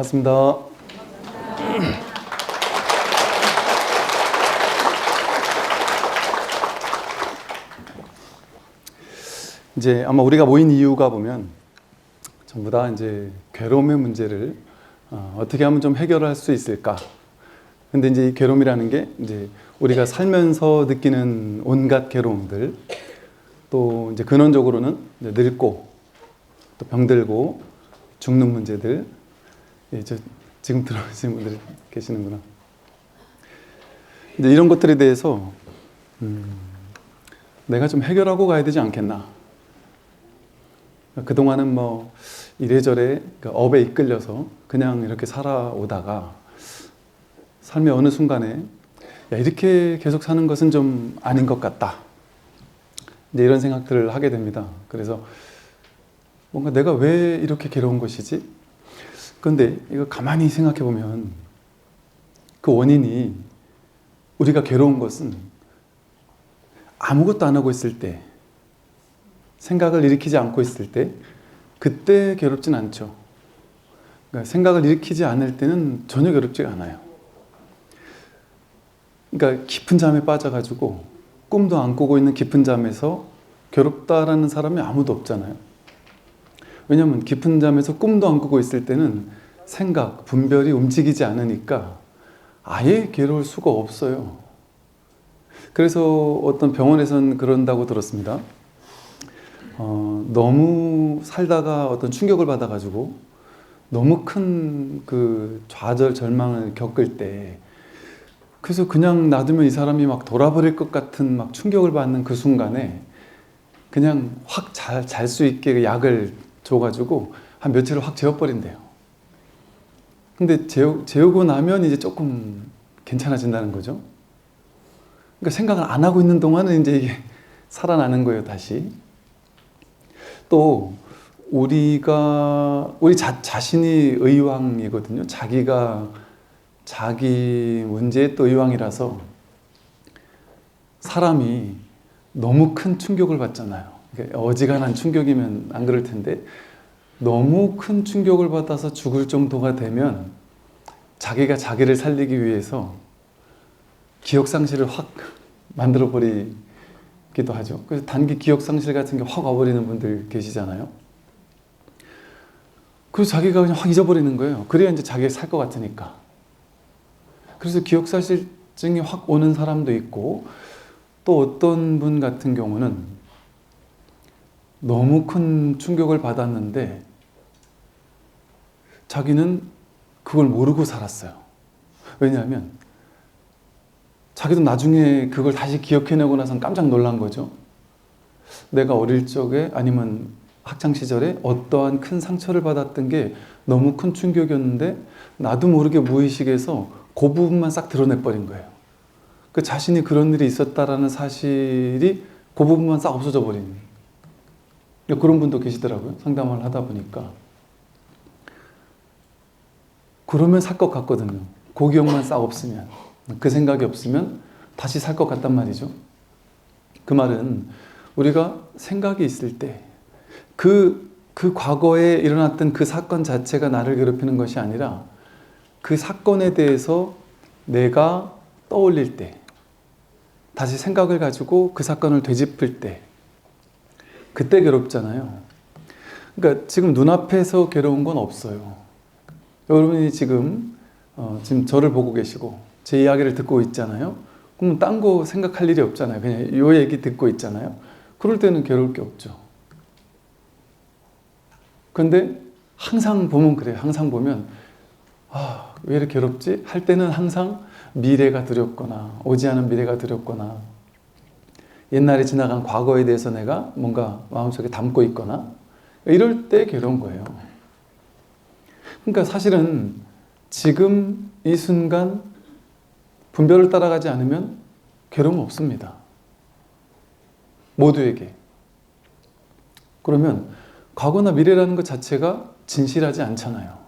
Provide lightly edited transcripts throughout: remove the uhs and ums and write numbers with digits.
반갑습니다. 이제 아마 우리가 모인 이유가 보면 전부 다 이제 괴로움의 문제를 어떻게 하면 좀 해결할 수 있을까? 근데 이제 이 괴로움이라는 게 이제 우리가 살면서 느끼는 온갖 괴로움들, 또 이제 근원적으로는 이제 늙고 또 병들고 죽는 문제들. 예, 지금 들어오신 분들이 계시는구나. 이제 이런 것들에 대해서 내가 좀 해결하고 가야 되지 않겠나. 그동안은 뭐 이래저래 업에 이끌려서 그냥 이렇게 살아오다가 삶의 어느 순간에 야, 이렇게 계속 사는 것은 좀 아닌 것 같다. 이제 이런 생각들을 하게 됩니다. 그래서 뭔가 내가 왜 이렇게 괴로운 것이지? 그런데 이거 가만히 생각해 보면 그 원인이, 우리가 괴로운 것은 아무것도 안 하고 있을 때, 생각을 일으키지 않고 있을 때, 그때 괴롭진 않죠. 그러니까 생각을 일으키지 않을 때는 전혀 괴롭지가 않아요. 그러니까 깊은 잠에 빠져가지고 꿈도 안 꾸고 있는 깊은 잠에서 괴롭다라는 사람이 아무도 없잖아요. 왜냐하면 깊은 잠에서 꿈도 안 꾸고 있을 때는 생각, 분별이 움직이지 않으니까 아예 괴로울 수가 없어요. 그래서 어떤 병원에서는 그런다고 들었습니다. 너무 살다가 어떤 충격을 받아가지고 너무 큰 그 좌절, 절망을 겪을 때, 그래서 그냥 놔두면 이 사람이 막 돌아버릴 것 같은 막 충격을 받는 그 순간에 그냥 확 잘 수 있게 약을 줘가지고 한 며칠을 확 재워버린대요. 근데 재우고 나면 이제 조금 괜찮아진다는 거죠. 그러니까 생각을 안 하고 있는 동안은 이제 이게 살아나는 거예요, 다시. 또 우리 자신이 의왕이거든요. 자기가 자기 문제에 또 의왕이라서 사람이 너무 큰 충격을 받잖아요. 어지간한 충격이면 안 그럴 텐데 너무 큰 충격을 받아서 죽을 정도가 되면 자기가 자기를 살리기 위해서 기억상실을 확 만들어버리기도 하죠. 그래서 단기 기억상실 같은 게 확 와버리는 분들 계시잖아요. 그래서 자기가 그냥 확 잊어버리는 거예요. 그래야 이제 자기가 살 것 같으니까. 그래서 기억상실증이 확 오는 사람도 있고, 또 어떤 분 같은 경우는 너무 큰 충격을 받았는데 자기는 그걸 모르고 살았어요. 왜냐하면 자기도 나중에 그걸 다시 기억해내고 나선 깜짝 놀란 거죠. 내가 어릴 적에 아니면 학창시절에 어떠한 큰 상처를 받았던 게 너무 큰 충격이었는데 나도 모르게 무의식에서 그 부분만 싹 드러내버린 거예요. 그 자신이 그런 일이 있었다라는 사실이 그 부분만 싹 없어져 버린, 그런 분도 계시더라고요. 상담을 하다 보니까. 그러면 살 것 같거든요. 그 기억만 싹 없으면, 그 생각이 없으면 다시 살 것 같단 말이죠. 그 말은 우리가 생각이 있을 때 그 과거에 일어났던 그 사건 자체가 나를 괴롭히는 것이 아니라 그 사건에 대해서 내가 떠올릴 때, 다시 생각을 가지고 그 사건을 되짚을 때, 그때 괴롭잖아요. 그러니까 지금 눈앞에서 괴로운 건 없어요. 여러분이 지금 저를 보고 계시고 제 이야기를 듣고 있잖아요. 그럼 딴 거 생각할 일이 없잖아요. 그냥 요 얘기 듣고 있잖아요. 그럴 때는 괴로울 게 없죠. 근데 항상 보면 그래요. 항상 보면 왜 이렇게 괴롭지? 할 때는 항상 미래가 두렵거나 오지 않은 미래가 두렵거나 옛날에 지나간 과거에 대해서 내가 뭔가 마음속에 담고 있거나 이럴 때 괴로운 거예요. 그러니까 사실은 지금 이 순간 분별을 따라가지 않으면 괴로움 없습니다. 모두에게. 그러면 과거나 미래라는 것 자체가 진실하지 않잖아요.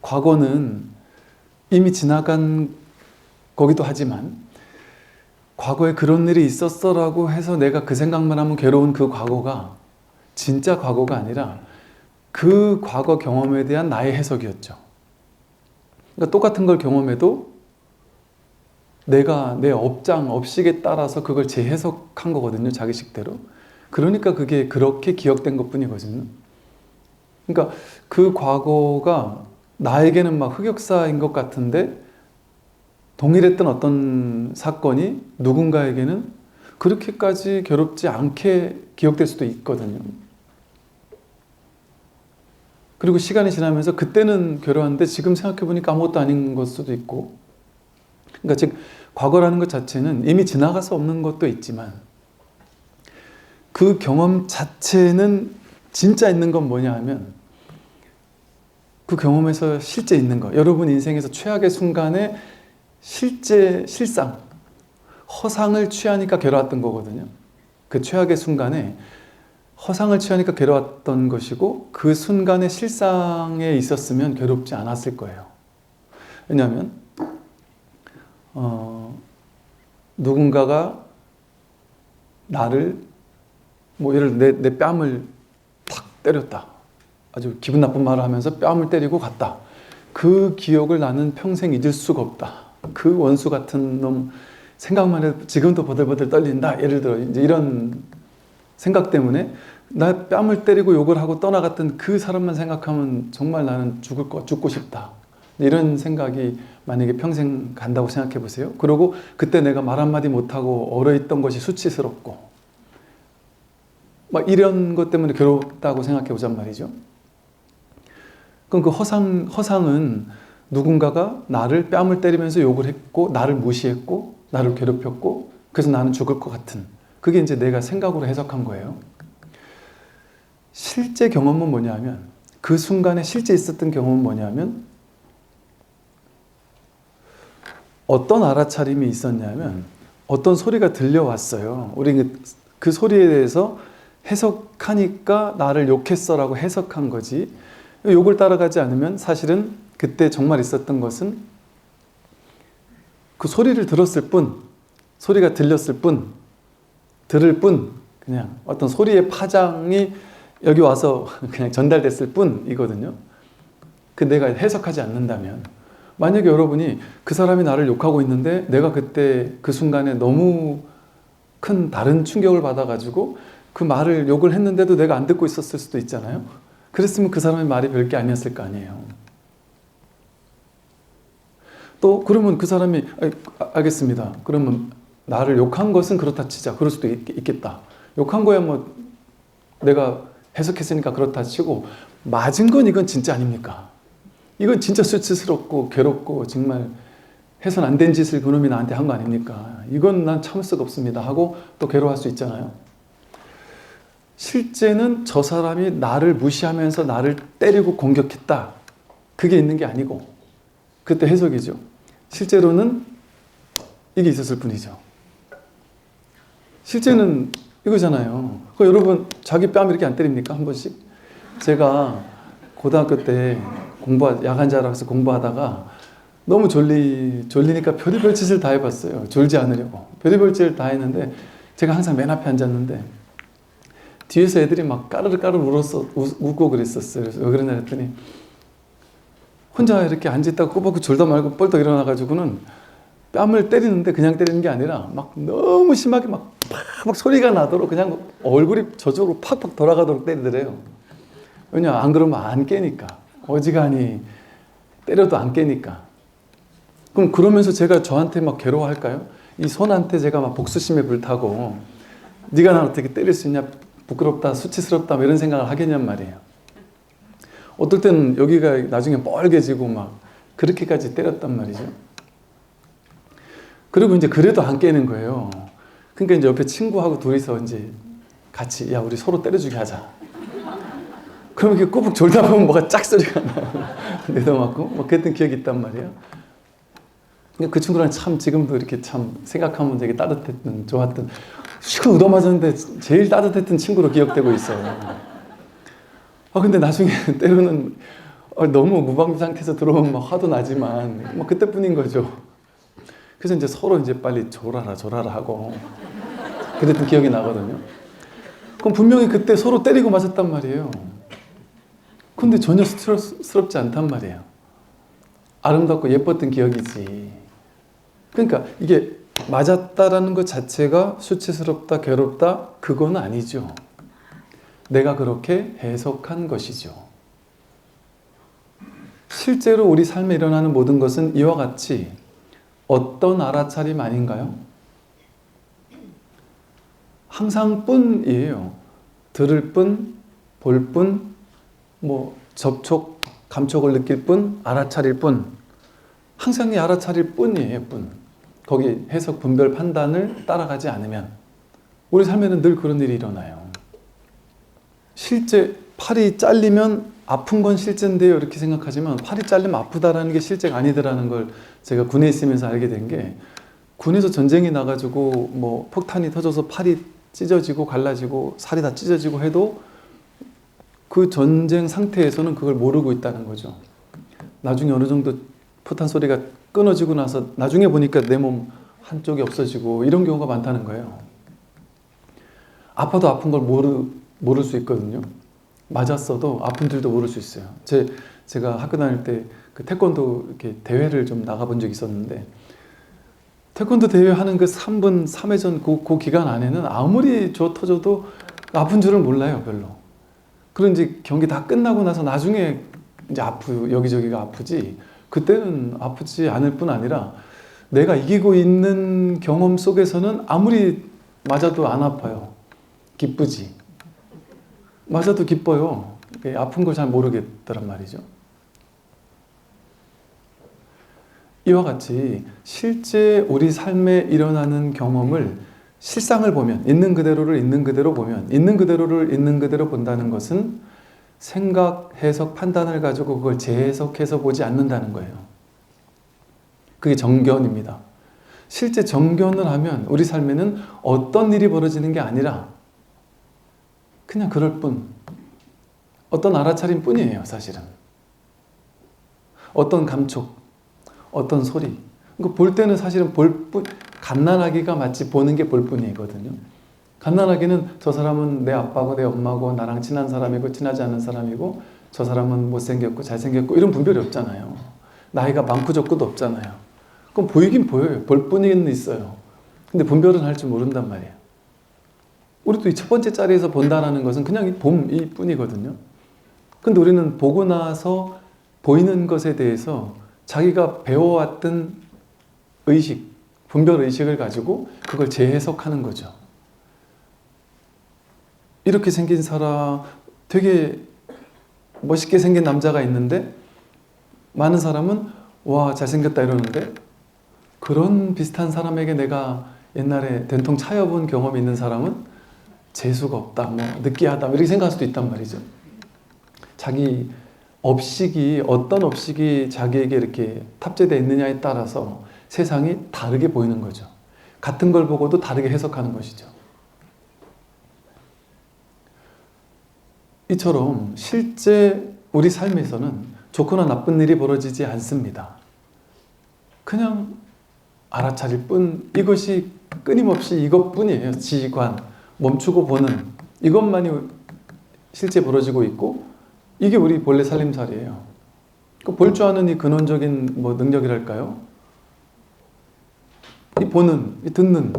과거는 이미 지나간 거기도 하지만 과거에 그런 일이 있었어라고 해서 내가 그 생각만 하면 괴로운 그 과거가 진짜 과거가 아니라 그 과거 경험에 대한 나의 해석이었죠. 그러니까 똑같은 걸 경험해도 내가 내 업식에 따라서 그걸 재해석한 거거든요. 자기식대로. 그러니까 그게 그렇게 기억된 것뿐이거든요. 그러니까 그 과거가 나에게는 막 흑역사인 것 같은데 동일했던 어떤 사건이 누군가에게는 그렇게까지 괴롭지 않게 기억될 수도 있거든요. 그리고 시간이 지나면서 그때는 괴로웠는데 지금 생각해보니까 아무것도 아닌 걸 수도 있고, 그러니까 즉 과거라는 것 자체는 이미 지나가서 없는 것도 있지만 그 경험 자체는 진짜 있는 건 뭐냐 하면 그 경험에서 실제 있는 거, 여러분 인생에서 최악의 순간에 실제 실상, 허상을 취하니까 괴로웠던 거거든요. 그 최악의 순간에 허상을 취하니까 괴로웠던 것이고 그 순간의 실상에 있었으면 괴롭지 않았을 거예요. 왜냐하면 누군가가 나를 예를 들어 내 뺨을 탁 때렸다. 아주 기분 나쁜 말을 하면서 뺨을 때리고 갔다. 그 기억을 나는 평생 잊을 수가 없다. 그 원수 같은 놈 생각만 해도 지금도 버들버들 떨린다. 예를 들어 이제 이런 생각 때문에 나 뺨을 때리고 욕을 하고 떠나갔던 그 사람만 생각하면 정말 나는 죽고 싶다. 이런 생각이 만약에 평생 간다고 생각해 보세요. 그리고 그때 내가 말 한마디 못하고 얼어있던 것이 수치스럽고 막 이런 것 때문에 괴롭다고 생각해 보잔 말이죠. 그럼 그 허상은 누군가가 나를 뺨을 때리면서 욕을 했고 나를 무시했고 나를 괴롭혔고 그래서 나는 죽을 것 같은, 그게 이제 내가 생각으로 해석한 거예요. 실제 경험은 뭐냐면, 그 순간에 실제 있었던 경험은 뭐냐면 어떤 알아차림이 있었냐면 어떤 소리가 들려왔어요. 우리 그 소리에 대해서 해석하니까 나를 욕했어 라고 해석한 거지, 욕을 따라가지 않으면 사실은 그때 정말 있었던 것은 그 소리를 들었을 뿐, 소리가 들렸을 뿐, 들을 뿐, 그냥 어떤 소리의 파장이 여기 와서 그냥 전달됐을 뿐이거든요. 그 내가 해석하지 않는다면, 만약에 여러분이 그 사람이 나를 욕하고 있는데 내가 그때 그 순간에 너무 큰 다른 충격을 받아가지고 그 말을 욕을 했는데도 내가 안 듣고 있었을 수도 있잖아요. 그랬으면 그 사람의 말이 별게 아니었을 거 아니에요. 또 그러면 그 사람이 알겠습니다. 그러면 나를 욕한 것은 그렇다 치자. 그럴 수도 있겠다. 욕한 거야 뭐 내가 해석했으니까 그렇다 치고, 맞은 건 이건 진짜 아닙니까? 이건 진짜 수치스럽고 괴롭고 정말 해선 안 된 짓을 그놈이 나한테 한 거 아닙니까? 이건 난 참을 수가 없습니다 하고 또 괴로워할 수 있잖아요. 실제는 저 사람이 나를 무시하면서 나를 때리고 공격했다, 그게 있는 게 아니고 그때 해석이죠. 실제로는 이게 있었을 뿐이죠. 실제는 이거잖아요. 여러분 자기 뺨 이렇게 안 때립니까? 한 번씩? 제가 고등학교 때 야간자라 해서 공부하다가 너무 졸리니까 별의별 짓을 다 해봤어요. 졸지 않으려고 별의별 짓을 다 했는데 제가 항상 맨 앞에 앉았는데 뒤에서 애들이 막 까르르 웃고 그랬었어요. 그래서 왜 그러냐 했더니 혼자 이렇게 앉아있다가 꼬박꼬박 졸다 말고 뻘떡 일어나가지고는 뺨을 때리는데 그냥 때리는 게 아니라 막 너무 심하게 막 소리가 나도록 그냥 얼굴이 저쪽으로 팍팍 돌아가도록 때리더래요. 왜냐, 안 그러면 안 깨니까. 어지간히 때려도 안 깨니까. 그럼 그러면서 제가 저한테 막 괴로워할까요? 이 손한테 제가 막 복수심에 불타고 네가 날 어떻게 때릴 수 있냐, 부끄럽다, 수치스럽다 이런 생각을 하겠냔 말이에요. 어떨 때는 여기가 나중에 뻘개지고 막 그렇게까지 때렸단 말이죠. 그리고 이제 그래도 안 깨는 거예요. 그러니까 이제 옆에 친구하고 둘이서 이제 같이 야 우리 서로 때려주게 하자. 그럼 이렇게 꼬북 졸다 보면 뭐가 짝소리가 나요. 내도맞고 뭐 그랬던 기억이 있단 말이에요. 그 친구랑 참 지금도 이렇게 참 생각하면 되게 따뜻했던, 좋았던, 시큰 얻어맞았는데 제일 따뜻했던 친구로 기억되고 있어요. 근데 나중에 때로는 너무 무방비 상태에서 들어오면 막 화도 나지만 뭐 그때뿐인 거죠. 그래서 이제 서로 이제 빨리 졸아라 하고 그랬던 기억이 나거든요. 그럼 분명히 그때 서로 때리고 맞았단 말이에요. 근데 전혀 스트레스럽지 않단 말이에요. 아름답고 예뻤던 기억이지. 그러니까 이게 맞았다라는 것 자체가 수치스럽다, 괴롭다, 그건 아니죠. 내가 그렇게 해석한 것이죠. 실제로 우리 삶에 일어나는 모든 것은 이와 같이 어떤 알아차림 아닌가요? 항상 뿐이에요. 들을 뿐, 볼 뿐, 접촉, 감촉을 느낄 뿐, 알아차릴 뿐. 항상 이 알아차릴 뿐이에요, 뿐. 거기 해석, 분별, 판단을 따라가지 않으면 우리 삶에는 늘 그런 일이 일어나요. 실제 팔이 잘리면 아픈 건 실제인데요 이렇게 생각하지만 팔이 잘리면 아프다라는 게 실제가 아니더라는 걸 제가 군에 있으면서 알게 된 게, 군에서 전쟁이 나가지고 폭탄이 터져서 팔이 찢어지고 갈라지고 살이 다 찢어지고 해도 그 전쟁 상태에서는 그걸 모르고 있다는 거죠. 나중에 어느 정도 포탄 소리가 끊어지고 나서 나중에 보니까 내 몸 한쪽이 없어지고 이런 경우가 많다는 거예요. 아파도 아픈 걸 모를 수 있거든요. 맞았어도 아픈 줄도 모를 수 있어요. 제가 학교 다닐 때 그 태권도 이렇게 대회를 좀 나가본 적이 있었는데, 태권도 대회 하는 그 3분 3회전 그 기간 안에는 아무리 터져도 아픈 줄을 몰라요, 별로. 그런 이제 경기 다 끝나고 나서 나중에 이제 여기저기가 아프지, 그때는 아프지 않을 뿐 아니라 내가 이기고 있는 경험 속에서는 아무리 맞아도 안 아파요. 기쁘지. 맞아도 기뻐요. 아픈 걸 잘 모르겠더란 말이죠. 이와 같이 실제 우리 삶에 일어나는 경험을, 실상을 보면, 있는 그대로를 있는 그대로 보면, 있는 그대로를 있는 그대로 본다는 것은 생각, 해석, 판단을 가지고 그걸 재해석해서 보지 않는다는 거예요. 그게 정견입니다. 실제 정견을 하면 우리 삶에는 어떤 일이 벌어지는 게 아니라 그냥 그럴 뿐, 어떤 알아차림 뿐이에요, 사실은. 어떤 감촉, 어떤 소리. 볼 때는 사실은 볼 뿐, 갓난아기가 마치 보는 게 볼 뿐이거든요. 갓난아기는 저 사람은 내 아빠고 내 엄마고 나랑 친한 사람이고 친하지 않은 사람이고, 저 사람은 못생겼고 잘생겼고 이런 분별이 없잖아요. 나이가 많고 적고도 없잖아요. 그럼 보이긴 보여요. 볼 뿐이는 있어요. 근데 분별은 할 줄 모른단 말이에요. 우리도 이 첫 번째 자리에서 본다는 것은 그냥 이 뿐이거든요. 근데 우리는 보고 나서 보이는 것에 대해서 자기가 배워왔던 의식, 분별의식을 가지고 그걸 재해석하는 거죠. 이렇게 생긴 사람, 되게 멋있게 생긴 남자가 있는데 많은 사람은 와 잘생겼다 이러는데, 그런 비슷한 사람에게 내가 옛날에 된통 차여본 경험이 있는 사람은 재수가 없다, 느끼하다 이렇게 생각할 수도 있단 말이죠. 자기 업식이, 어떤 업식이 자기에게 이렇게 탑재되어 있느냐에 따라서 세상이 다르게 보이는 거죠. 같은 걸 보고도 다르게 해석하는 것이죠. 이처럼 실제 우리 삶에서는 좋거나 나쁜 일이 벌어지지 않습니다. 그냥 알아차릴 뿐, 이것이 끊임없이 이것뿐이에요. 지관, 멈추고 보는 이것만이 실제 벌어지고 있고, 이게 우리 본래 살림살이에요. 볼 줄 아는 이 근원적인 능력이랄까요? 이 보는, 이 듣는,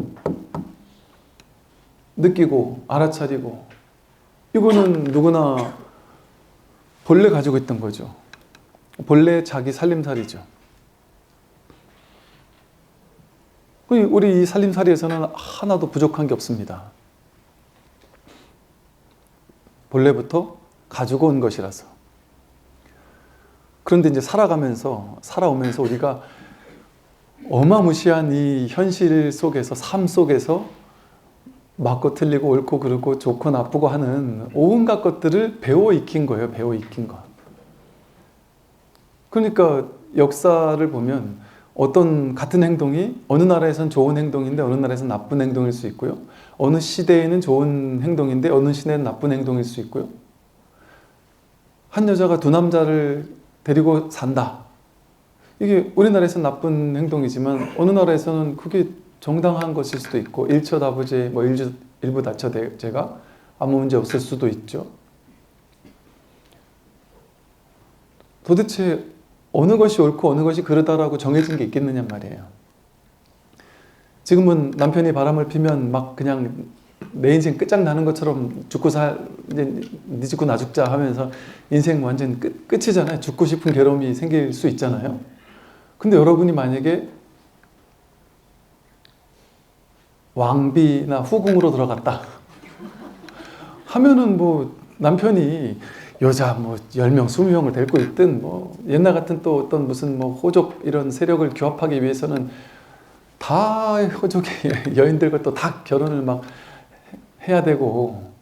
느끼고, 알아차리고, 이거는 누구나 본래 가지고 있던 거죠. 본래 자기 살림살이죠. 우리 이 살림살이에서는 하나도 부족한 게 없습니다. 본래부터 가지고 온 것이라서. 그런데 이제 살아오면서 우리가 어마무시한 이 현실 속에서, 삶 속에서 맞고 틀리고 옳고 그르고 좋고 나쁘고 하는 온갖 것들을 배워 익힌 거예요. 배워 익힌 것. 그러니까 역사를 보면 어떤 같은 행동이 어느 나라에선 좋은 행동인데 어느 나라에선 나쁜 행동일 수 있고요. 어느 시대에는 좋은 행동인데 어느 시대에는 나쁜 행동일 수 있고요. 한 여자가 두 남자를 데리고 산다. 이게 우리나라에서는 나쁜 행동이지만 어느 나라에서는 그게 정당한 것일 수도 있고, 일처다부제, 일부 다처제가 아무 문제 없을 수도 있죠. 도대체 어느 것이 옳고 어느 것이 그르다라고 정해진 게 있겠느냐 말이에요. 지금은 남편이 바람을 피면 막 그냥 내 인생 끝장나는 것처럼 이제 네 죽고 나 죽자 하면서 인생 완전 끝이잖아요. 죽고 싶은 괴로움이 생길 수 있잖아요. 근데 여러분이 만약에 왕비나 후궁으로 들어갔다 하면은 뭐 남편이 여자 뭐 10명, 20명을 데리고 있든 뭐 옛날 같은 또 어떤 무슨 뭐 호족 이런 세력을 규합하기 위해서는 다 호족의 여인들과 또 다 결혼을 막 해야 되고,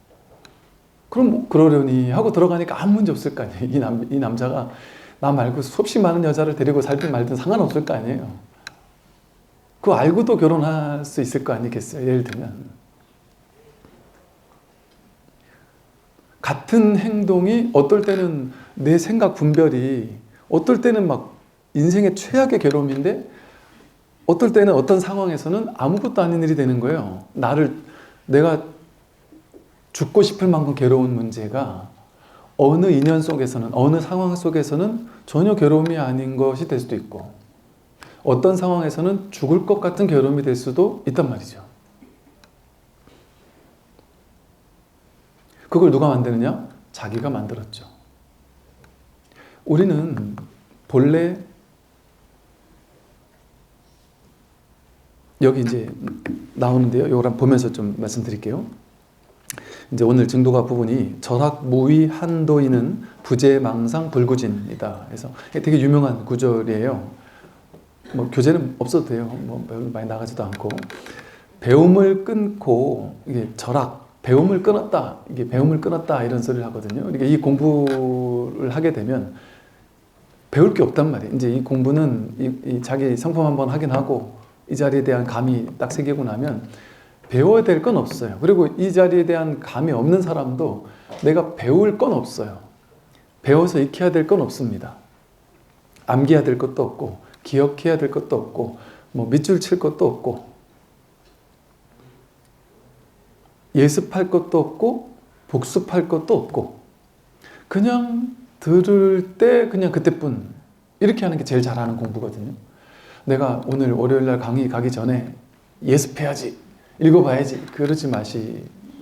그럼 뭐 그러려니 하고 들어가니까 아무 문제 없을 거 아니에요. 이 남자가 나 말고 수없이 많은 여자를 데리고 살든 말든 상관없을 거 아니에요. 그거 알고도 결혼할 수 있을 거 아니겠어요. 예를 들면 같은 행동이 어떨 때는 내 생각 분별이 어떨 때는 막 인생의 최악의 괴로움인데 어떨 때는 어떤 상황에서는 아무것도 아닌 일이 되는 거예요. 내가 죽고 싶을 만큼 괴로운 문제가 어느 인연 속에서는, 어느 상황 속에서는 전혀 괴로움이 아닌 것이 될 수도 있고, 어떤 상황에서는 죽을 것 같은 괴로움이 될 수도 있단 말이죠. 그걸 누가 만드느냐? 자기가 만들었죠. 우리는 본래 여기 이제 나오는데요. 이걸 보면서 좀 말씀드릴게요. 이제 오늘 증도가 부분이 절학무의 한도인은 부재망상 불구진이다. 그래서 되게 유명한 구절이에요. 뭐 교재는 없어도 돼요. 뭐 많이 나가지도 않고, 배움을 끊고 이게 배움을 끊었다. 이게 배움을 끊었다 이런 소리를 하거든요. 그러니까 이 공부를 하게 되면 배울 게 없단 말이에요. 이제 이 공부는 이 자기 성품 한번 확인하고 이 자리에 대한 감이 딱 생기고 나면 배워야 될 건 없어요. 그리고 이 자리에 대한 감이 없는 사람도 내가 배울 건 없어요. 배워서 익혀야 될 건 없습니다. 암기해야 될 것도 없고, 기억해야 될 것도 없고, 뭐 밑줄 칠 것도 없고, 예습할 것도 없고, 복습할 것도 없고, 그냥 들을 때 그냥 그때뿐, 이렇게 하는 게 제일 잘하는 공부거든요. 내가 오늘 월요일날 강의 가기 전에 예습해야지, 읽어봐야지, 그러지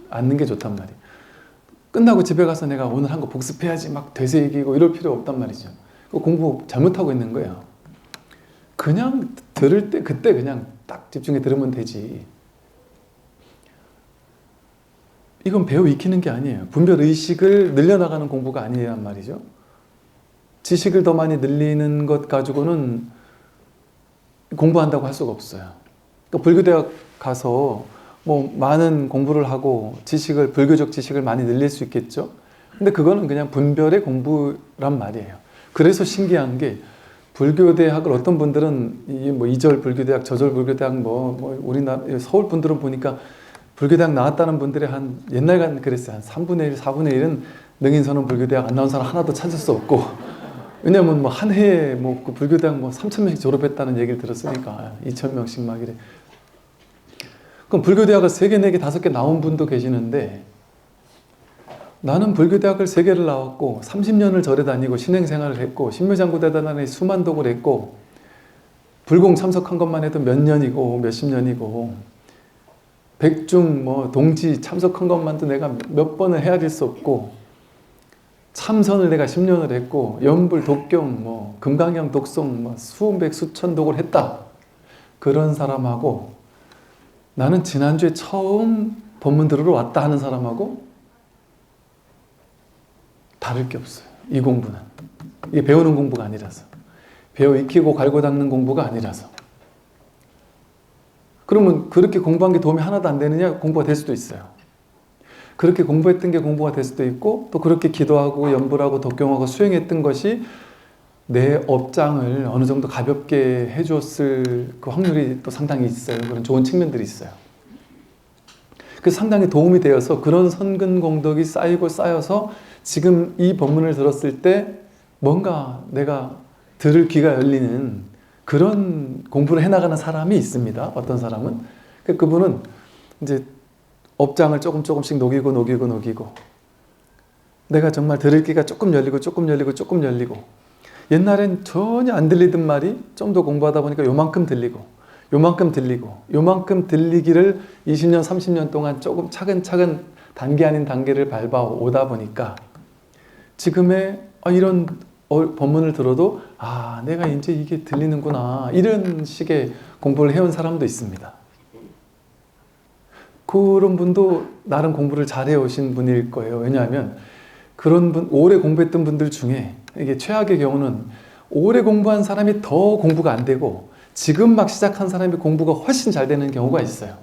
않는 게 좋단 말이에요. 끝나고 집에 가서 내가 오늘 한 거 복습해야지 막 되새기고 이럴 필요 없단 말이죠. 공부 잘못하고 있는 거예요. 그냥 들을 때 그때 그냥 딱 집중해 들으면 되지. 이건 배워 익히는 게 아니에요. 분별의식을 늘려나가는 공부가 아니란 말이죠. 지식을 더 많이 늘리는 것 가지고는 공부한다고 할 수가 없어요. 그러니까 불교대학 가서 뭐 많은 공부를 하고 불교적 지식을 많이 늘릴 수 있겠죠. 근데 그거는 그냥 분별의 공부란 말이에요. 그래서 신기한 게 불교대학을 어떤 분들은 뭐 이절 불교대학, 저절 불교대학 뭐 우리나라 서울 분들은 보니까 불교대학 나왔다는 분들이 옛날간 그랬어요. 한 3분의 1, 4분의 1은 능인선언 불교대학 안 나온 사람 하나도 찾을 수 없고, 왜냐면 뭐 한 해에 뭐 그 불교대학 뭐 3,000명씩 졸업했다는 얘기를 들었으니까 2,000명씩 막 이래. 그럼 불교대학을 3개, 4개, 5개 나온 분도 계시는데, 나는 불교대학을 3개를 나왔고 30년을 절에 다니고 신행생활을 했고 신묘장구대단에 수만독을 했고 불공 참석한 것만 해도 몇 년이고 몇십 년이고 백중 뭐 동지 참석한 것만도 내가 몇 번을 헤아릴 수 없고 참선을 내가 10년을 했고 연불 독경 뭐 금강경 독송 뭐 수백 수천 독을 했다. 그런 사람하고 나는 지난주에 처음 법문 들으러 왔다 하는 사람하고 다를 게 없어요. 이 공부는. 이게 배우는 공부가 아니라서. 배워 익히고 갈고 닦는 공부가 아니라서. 그러면 그렇게 공부한 게 도움이 하나도 안 되느냐? 공부가 될 수도 있어요. 그렇게 공부했던 게 공부가 될 수도 있고 또 그렇게 기도하고 연불하고 독경하고 수행했던 것이 내 업장을 어느 정도 가볍게 해줬을 그 확률이 또 상당히 있어요. 그런 좋은 측면들이 있어요. 그래서 상당히 도움이 되어서 그런 선근 공덕이 쌓이고 쌓여서 지금 이 법문을 들었을 때 뭔가 내가 들을 귀가 열리는 그런 공부를 해나가는 사람이 있습니다. 어떤 사람은. 그분은 이제 업장을 조금씩 녹이고 내가 정말 들을 귀가 조금 열리고 옛날엔 전혀 안 들리던 말이 좀 더 공부하다 보니까 요만큼 들리고 요만큼 들리고 요만큼 들리기를 20년 30년 동안 조금 차근차근 단계 아닌 단계를 밟아오다 보니까 지금의 이런 법문을 들어도 내가 이제 이게 들리는구나 이런 식의 공부를 해온 사람도 있습니다. 그런 분도 나름 공부를 잘해 오신 분일 거예요. 왜냐하면 그런 분, 오래 공부했던 분들 중에 이게 최악의 경우는 오래 공부한 사람이 더 공부가 안 되고 지금 막 시작한 사람이 공부가 훨씬 잘 되는 경우가 있어요.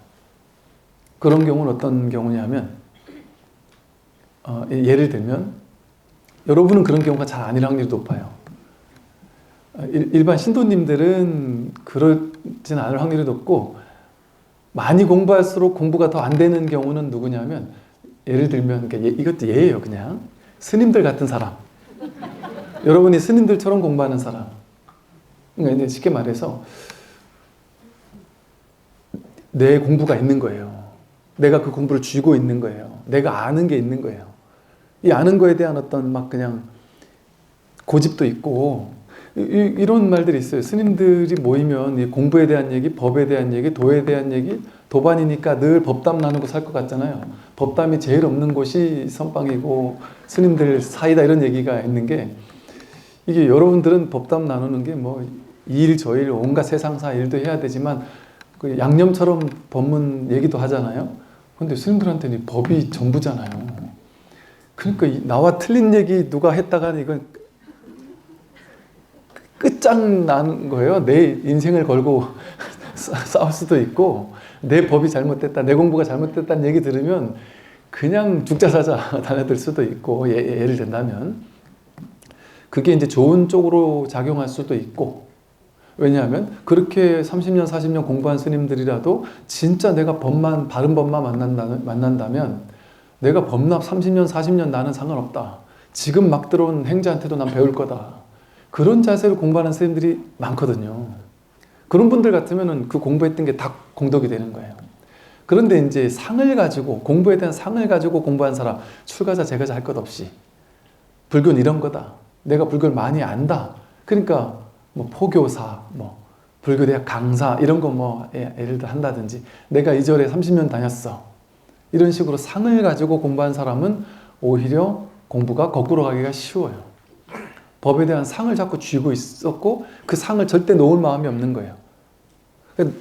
그런 경우는 어떤 경우냐면 예를 들면 여러분은 그런 경우가 잘 아닐 확률이 높아요. 일반 신도님들은 그러진 않을 확률이 높고 많이 공부할수록 공부가 더 안 되는 경우는 누구냐면 예를 들면 이것도 예예요. 그냥 스님들 같은 사람, 여러분이 스님들처럼 공부하는 사람. 그러니까 쉽게 말해서 내 공부가 있는 거예요. 내가 그 공부를 쥐고 있는 거예요. 내가 아는 게 있는 거예요. 이 아는 거에 대한 어떤 막 그냥 고집도 있고 이런 말들이 있어요. 스님들이 모이면 이 공부에 대한 얘기, 법에 대한 얘기, 도에 대한 얘기, 도반이니까 늘 법담 나누고 살 것 같잖아요. 법담이 제일 없는 곳이 선방이고 스님들 사이다 이런 얘기가 있는 게 이게 여러분들은 법담 나누는 게 뭐 이 일 저 일 온갖 세상사 일도 해야 되지만 그 양념처럼 법문 얘기도 하잖아요. 근데 스님들한테는 법이 전부잖아요. 그러니까 나와 틀린 얘기 누가 했다가 이건 끝장나는 거예요. 내 인생을 걸고 싸울 수도 있고 내 법이 잘못됐다, 내 공부가 잘못됐다는 얘기 들으면 그냥 죽자 사자 달려들 수도 있고 예를 든다면 그게 이제 좋은 쪽으로 작용할 수도 있고 왜냐하면 그렇게 30년, 40년 공부한 스님들이라도 진짜 내가 법만, 바른 법만 만난다면 내가 법납 30년, 40년 나는 상관없다. 지금 막 들어온 행자한테도 난 배울 거다. 그런 자세로 공부하는 스님들이 많거든요. 그런 분들 같으면 그 공부했던 게 다 공덕이 되는 거예요. 그런데 이제 상을 가지고, 공부에 대한 상을 가지고 공부한 사람, 출가자, 제가자 할 것 없이 불교는 이런 거다. 내가 불교를 많이 안다. 그러니까 뭐 포교사, 뭐 불교대학 강사 이런 거 뭐 예를 들어 한다든지 내가 이 절에 30년 다녔어. 이런 식으로 상을 가지고 공부한 사람은 오히려 공부가 거꾸로 가기가 쉬워요. 법에 대한 상을 자꾸 쥐고 있었고 그 상을 절대 놓을 마음이 없는 거예요.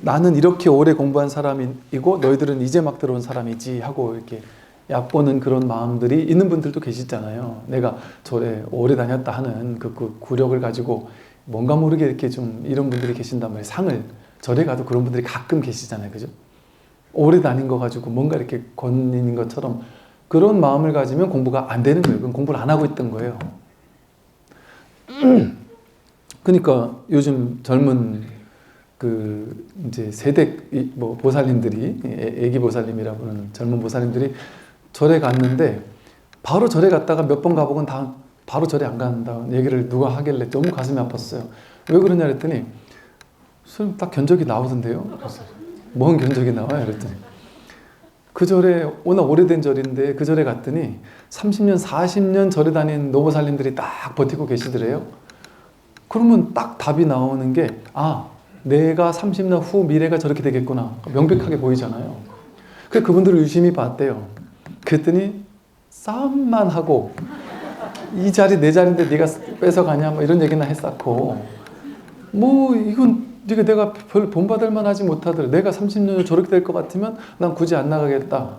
나는 이렇게 오래 공부한 사람이고 너희들은 이제 막 들어온 사람이지 하고 이렇게 얕보는 그런 마음들이 있는 분들도 계시잖아요. 내가 절에 오래 다녔다 하는 그 구력을 가지고 뭔가 모르게 이렇게 좀 이런 분들이 계신단 말이에요. 상을 절에 가도 그런 분들이 가끔 계시잖아요. 그죠? 오래 다닌 거 가지고 뭔가 이렇게 권인인 것처럼 그런 마음을 가지면 공부가 안 되는 거예요. 그건 공부를 안 하고 있던 거예요. 그러니까 요즘 젊은 그 이제 세대 뭐 보살님들이 애기 보살님이라고 하는 젊은 보살님들이 절에 갔는데 바로 절에 갔다가 몇 번 가보곤 다 바로 절에 안 간다는 얘기를 누가 하길래 너무 가슴이 아팠어요. 왜 그러냐 그랬더니 선생님 딱 견적이 나오던데요. 뭔 견적이 나와요? 그랬더니 그 절에 워낙 오래된 절인데 그 절에 갔더니 30년 40년 절에 다닌 노보살님들이 딱 버티고 계시더래요. 그러면 딱 답이 나오는 게 내가 30년 후 미래가 저렇게 되겠구나. 명백하게 보이잖아요. 그래서 그분들을 유심히 봤대요. 그랬더니 싸움만 하고 이 자리 내 자리인데 네가 뺏어가냐 뭐 이런 얘기나 했었고 뭐 이건 내가 별 본받을 만하지 못하더라. 내가 30년 후 저렇게 될 것 같으면 난 굳이 안 나가겠다.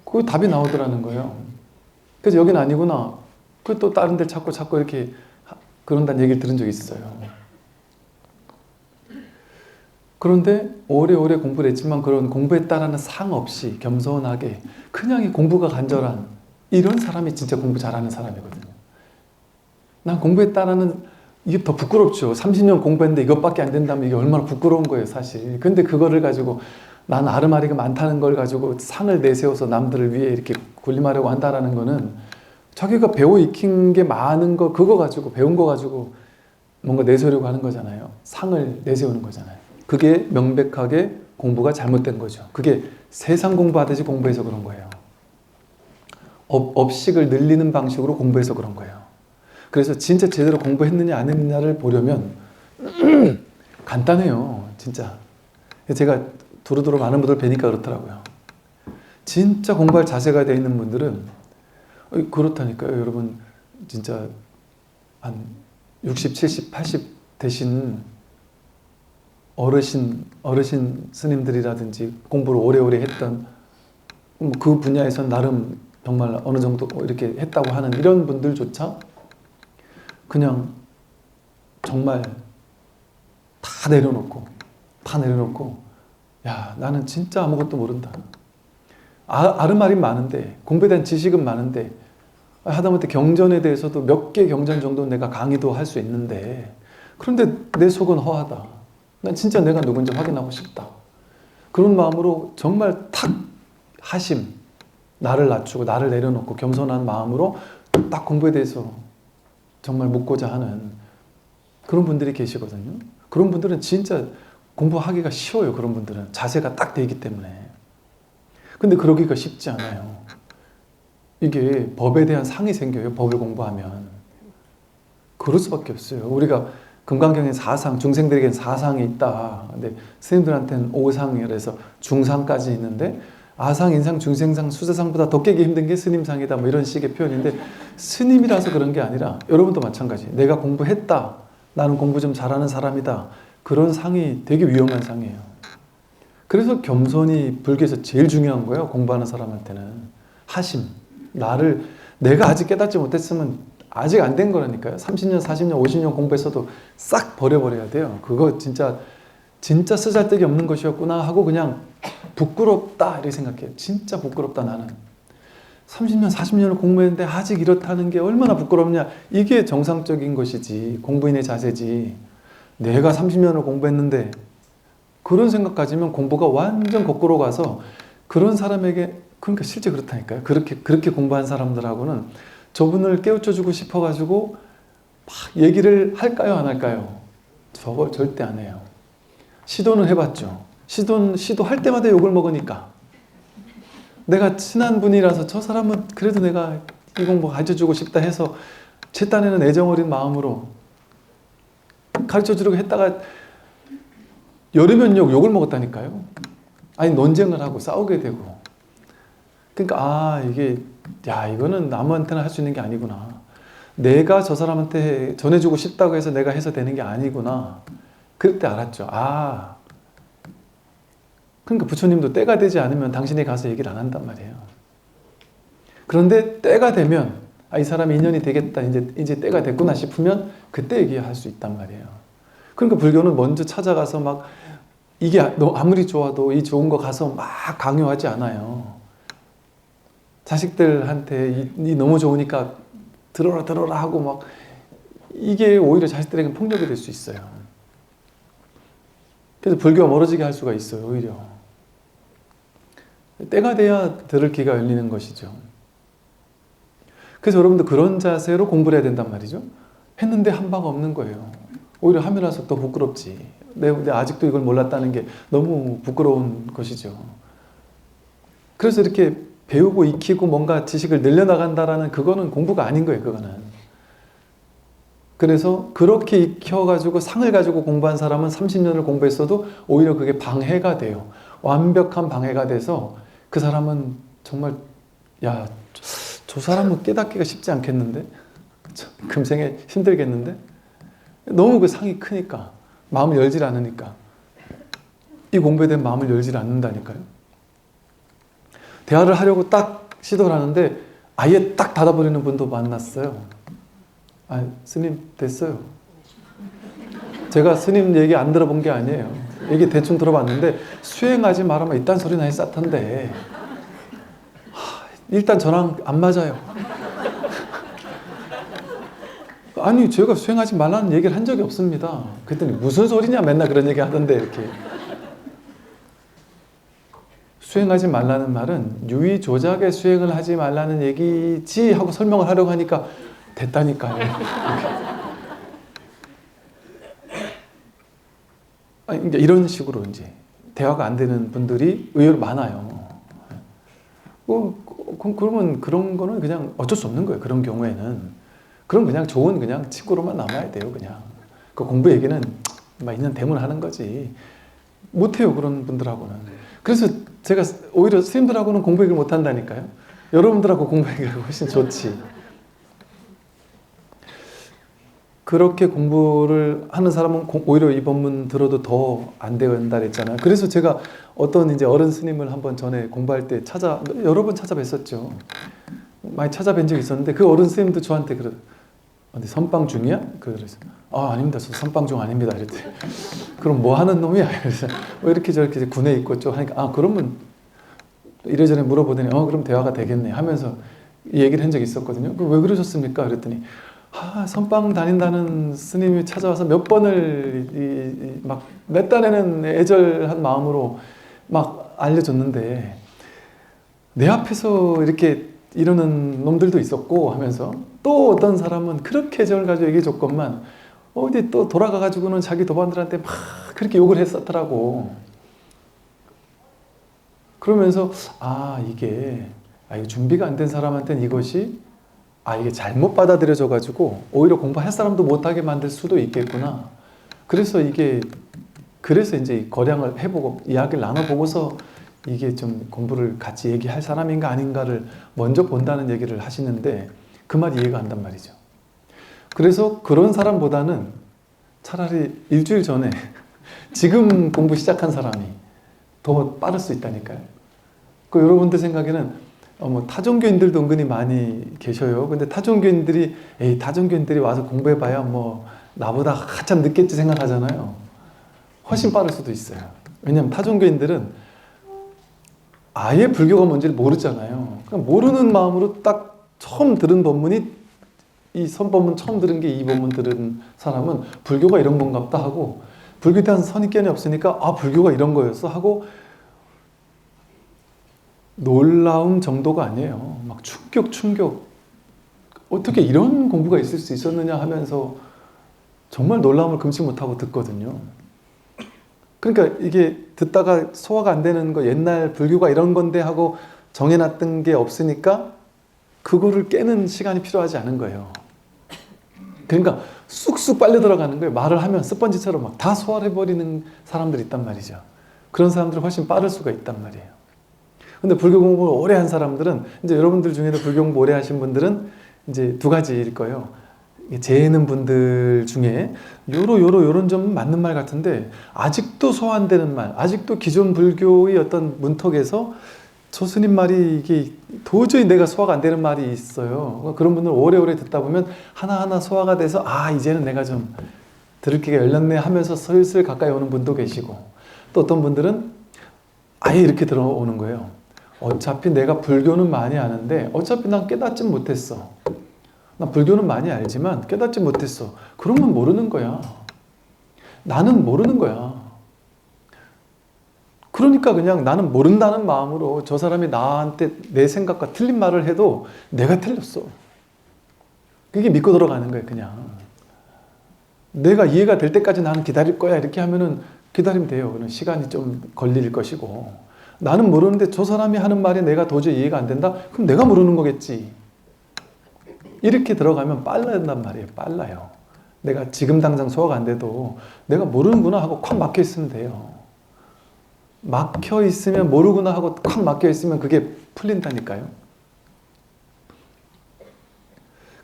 그 답이 나오더라는 거예요. 그래서 여긴 아니구나. 그 또 다른 데 찾고 이렇게 그런다는 얘기를 들은 적이 있어요. 그런데 오래오래 공부를 했지만 그런 공부에 따르는 상 없이 겸손하게 그냥 이 공부가 간절한 이런 사람이 진짜 공부 잘하는 사람이거든요. 난 공부에 따르는 이게 더 부끄럽죠. 30년 공부했는데 이것밖에 안 된다면 이게 얼마나 부끄러운 거예요, 사실. 근데 그거를 가지고 난 아르마리가 많다는 걸 가지고 상을 내세워서 남들을 위해 이렇게 군림하려고 한다라는 거는 자기가 배워 익힌 게 많은 거 그거 가지고 배운 거 가지고 뭔가 내세우려고 하는 거잖아요. 상을 내세우는 거잖아요. 그게 명백하게 공부가 잘못된 거죠. 그게 세상 공부하듯이 공부해서 그런 거예요. 업식을 늘리는 방식으로 공부해서 그런 거예요. 그래서 진짜 제대로 공부했느냐 안 했느냐를 보려면 간단해요. 진짜. 제가 두루두루 많은 분들 뵈니까 그렇더라고요. 진짜 공부할 자세가 되어 있는 분들은 그렇다니까요. 여러분 진짜 한 60, 70, 80 되신 어르신 스님들이라든지 공부를 오래오래 했던 그 분야에서 나름 정말 어느 정도 이렇게 했다고 하는 이런 분들조차 그냥 정말 다 내려놓고 야, 나는 진짜 아무것도 모른다. 아름아름 많은데, 공부에 대한 지식은 많은데, 하다못해 경전에 대해서도 몇 개 경전 정도는 내가 강의도 할 수 있는데, 그런데 내 속은 허하다. 난 진짜 내가 누군지 확인하고 싶다. 그런 마음으로 정말 탁 하심, 나를 낮추고 나를 내려놓고 겸손한 마음으로 딱 공부에 대해서 정말 묻고자 하는 그런 분들이 계시거든요. 그런 분들은 진짜 공부하기가 쉬워요. 그런 분들은 자세가 딱 돼 있기 때문에. 근데 그러기가 쉽지 않아요. 이게 법에 대한 상이 생겨요. 법을 공부하면. 그럴 수밖에 없어요. 우리가 금강경에 4상, 중생들에게는 4상이 있다. 근데 스님들한테는 5상이라서 중상까지 있는데 아상, 인상, 중생상, 수세상보다 더 깨기 힘든 게 스님상이다. 뭐 이런 식의 표현인데 스님이라서 그런 게 아니라 여러분도 마찬가지. 내가 공부했다. 나는 공부 좀 잘하는 사람이다. 그런 상이 되게 위험한 상이에요. 그래서 겸손이 불교에서 제일 중요한 거예요. 공부하는 사람한테는. 하심. 내가 아직 깨닫지 못했으면 아직 안 된 거라니까요. 30년, 40년, 50년 공부했어도 싹 버려버려야 돼요. 그거 진짜 쓰잘데기 없는 것이었구나 하고 그냥 부끄럽다 이렇게 생각해요. 진짜 부끄럽다 나는. 30년, 40년을 공부했는데 아직 이렇다는 게 얼마나 부끄럽냐. 이게 정상적인 것이지. 공부인의 자세지. 내가 30년을 공부했는데 그런 생각 가지면 공부가 완전 거꾸로 가서 그런 사람에게 그러니까 실제 그렇다니까요. 그렇게 공부한 사람들하고는 저분을 깨우쳐주고 싶어가지고 막 얘기를 할까요 안 할까요? 저걸 절대 안 해요. 시도는 해봤죠. 시도할 때마다 욕을 먹으니까 내가 친한 분이라서 저 사람은 그래도 내가 이 공부 가르쳐주고 싶다 해서 제 딴에는 애정 어린 마음으로 가르쳐주려고 했다가 여르면 욕을 먹었다니까요. 아니 논쟁을 하고 싸우게 되고. 그러니까 이거는 남한테나 할 수 있는 게 아니구나. 내가 저 사람한테 전해주고 싶다고 해서 내가 해서 되는 게 아니구나. 그때 알았죠. 그러니까 부처님도 때가 되지 않으면 당신이 가서 얘기를 안 한단 말이에요. 그런데 때가 되면 이 사람이 인연이 되겠다. 이제 때가 됐구나 싶으면 그때 얘기할 수 있단 말이에요. 그러니까 불교는 먼저 찾아가서 막 이게 아무리 좋아도 이 좋은 거 가서 막 강요하지 않아요. 자식들한테 너무 좋으니까 들어라 하고 막 이게 오히려 자식들에게 폭력이 될 수 있어요. 그래서 불교가 멀어지게 할 수가 있어요. 오히려. 때가 돼야 들을 귀가 열리는 것이죠. 그래서 여러분들 그런 자세로 공부를 해야 된단 말이죠. 했는데 한 바가 없는 거예요. 오히려 하면 할수록 더 부끄럽지. 내가 아직도 이걸 몰랐다는 게 너무 부끄러운 것이죠. 그래서 이렇게 배우고 익히고 뭔가 지식을 늘려나간다라는 그거는 공부가 아닌 거예요. 그거는. 그래서 그렇게 익혀가지고 상을 가지고 공부한 사람은 30년을 공부했어도 오히려 그게 방해가 돼요. 완벽한 방해가 돼서 그 사람은 정말 저 사람은 깨닫기가 쉽지 않겠는데? 금생에 힘들겠는데? 너무 그 상이 크니까 마음을 열질 않으니까 이 공부에 대한 마음을 열질 않는다니까요. 대화를 하려고 딱 시도를 하는데 아예 딱 닫아버리는 분도 만났어요. 스님 됐어요. 제가 스님 얘기 안 들어본 게 아니에요. 얘기 대충 들어봤는데 수행하지 말아면 이딴 소리나 해 쌌던데 일단 저랑 안 맞아요. 아니 제가 수행하지 말라는 얘기를 한 적이 없습니다. 그랬더니 무슨 소리냐 맨날 그런 얘기 하던데 이렇게. 수행하지 말라는 말은 유의조작의 수행을 하지 말라는 얘기지 하고 설명을 하려고 하니까 됐다니까요. 그러니까 이런 식으로 이제 대화가 안 되는 분들이 의외로 많아요. 그러면 그런 거는 그냥 어쩔 수 없는 거예요. 그런 경우에는. 그럼 그냥 좋은 그냥 친구로만 남아야 돼요. 그냥 그 공부 얘기는 막 있는 대문 하는 거지. 못해요, 그런 분들하고는. 그래서 제가 오히려 스님들하고는 공부 얘기를 못 한다니까요. 여러분들하고 공부 얘기가 훨씬 좋지. 그렇게 공부를 하는 사람은 오히려 이 법문 들어도 더 안 된다 그랬잖아요. 그래서 제가 어떤 이제 어른 스님을 한번 전에 공부할 때 여러 번 찾아뵀었죠. 많이 찾아뵌 적이 있었는데 그 어른 스님도 저한테 근데 선방 중이야? 그래서 아닙니다. 저 선방 중 아닙니다. 이랬더니 그럼 뭐 하는 놈이야? 그래서 이렇게 저렇게 군에 있고 좀 하니까 그러면 이래저래 물어보더니 그럼 대화가 되겠네 하면서 이 얘기를 한 적이 있었거든요. 왜 그러셨습니까? 그랬더니 선방 다닌다는 스님이 찾아와서 몇 번을 막 내 딴에는 애절한 마음으로 막 알려줬는데 내 앞에서 이렇게 이러는 놈들도 있었고 하면서 또 어떤 사람은 그렇게 애정을 가지고 얘기해 줬건만 어디 또 돌아가가지고는 자기 도반들한테 막 그렇게 욕을 했었더라고. 그러면서 이게 준비가 안 된 사람한테는 이것이 이게 잘못 받아들여져 가지고 오히려 공부할 사람도 못하게 만들 수도 있겠구나. 그래서 이제 거량을 해보고 이야기를 나눠보고서 이게 좀 공부를 같이 얘기할 사람인가 아닌가를 먼저 본다는 얘기를 하시는데 그 말이 이해가 안 간단 말이죠. 그래서 그런 사람보다는 차라리 일주일 전에 지금 공부 시작한 사람이 더 빠를 수 있다니까요. 여러분들 생각에는 타종교인들도 은근히 많이 계셔요. 근데 타종교인들이 와서 공부해봐야 나보다 한참 늦겠지 생각하잖아요. 훨씬 빠를 수도 있어요. 왜냐하면 타종교인들은 아예 불교가 뭔지를 모르잖아요. 그러니까 모르는 마음으로 딱 처음 들은 법문이 이 선법문 처음 들은 게 이 법문 들은 사람은 불교가 이런 건가 보다 하고 불교에 대한 선입견이 없으니까 불교가 이런 거였어 하고 놀라운 정도가 아니에요. 막 충격 어떻게 이런 공부가 있을 수 있었느냐 하면서 정말 놀라움을 금치 못하고 듣거든요. 그러니까 이게 듣다가 소화가 안 되는 거 옛날 불교가 이런 건데 하고 정해놨던 게 없으니까 그거를 깨는 시간이 필요하지 않은 거예요. 그러니까 쑥쑥 빨려 들어가는 거예요. 말을 하면 스펀지처럼 막 다 소화를 해버리는 사람들이 있단 말이죠. 그런 사람들이 훨씬 빠를 수가 있단 말이에요. 근데 불교 공부를 오래 한 사람들은 이제 여러분들 중에도 불교 공부 오래 하신 분들은 이제 두 가지일 거예요. 재는 분들 중에 요런 점은 맞는 말 같은데 아직도 소화 안 되는 말, 아직도 기존 불교의 어떤 문턱에서 저 스님 말이 이게 도저히 내가 소화가 안 되는 말이 있어요. 그런 분들 오래오래 듣다 보면 하나하나 소화가 돼서 이제는 내가 좀 들을 기가 열렸네 하면서 슬슬 가까이 오는 분도 계시고 또 어떤 분들은 아예 이렇게 들어오는 거예요. 어차피 내가 불교는 많이 아는데 어차피 난 깨닫지 못했어. 나 불교는 많이 알지만 깨닫지 못했어. 그러면 모르는 거야. 나는 모르는 거야. 그러니까 그냥 나는 모른다는 마음으로 저 사람이 나한테 내 생각과 틀린 말을 해도 내가 틀렸어. 그게 믿고 들어가는 거예요, 그냥. 내가 이해가 될 때까지 나는 기다릴 거야. 이렇게 하면은 기다리면 돼요. 그럼 시간이 좀 걸릴 것이고. 나는 모르는데 저 사람이 하는 말이 내가 도저히 이해가 안 된다? 그럼 내가 모르는 거겠지. 이렇게 들어가면 빨라진단 말이에요. 빨라요. 내가 지금 당장 소화가 안 돼도 내가 모르는구나 하고 콱 막혀 있으면 돼요. 막혀 있으면 모르구나 하고 콱 막혀 있으면 그게 풀린다니까요.